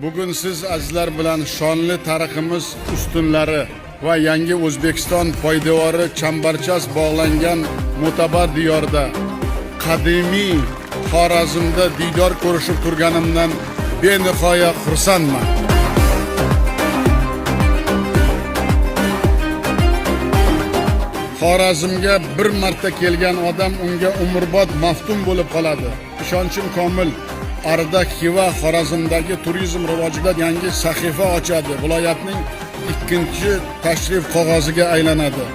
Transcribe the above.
Bugun siz azizlar bilan shonli tariximiz ustunlari va yangi O'zbekiston poydevori chambarchas bog'langan mo'tabar diyorda qadimiy Xorazmda diydor ko'rishib turganimdan benihoya xursandman. Xorazmga bir marta kelgan odam unga umrbod maftun bo'lib qoladi. Ishonchim komil. Arda Xiva Xorazmdagi turizm rivojida yangi sahifa ochadi. Viloyatning ikkinchi tashrif qog'oziga aylanadi.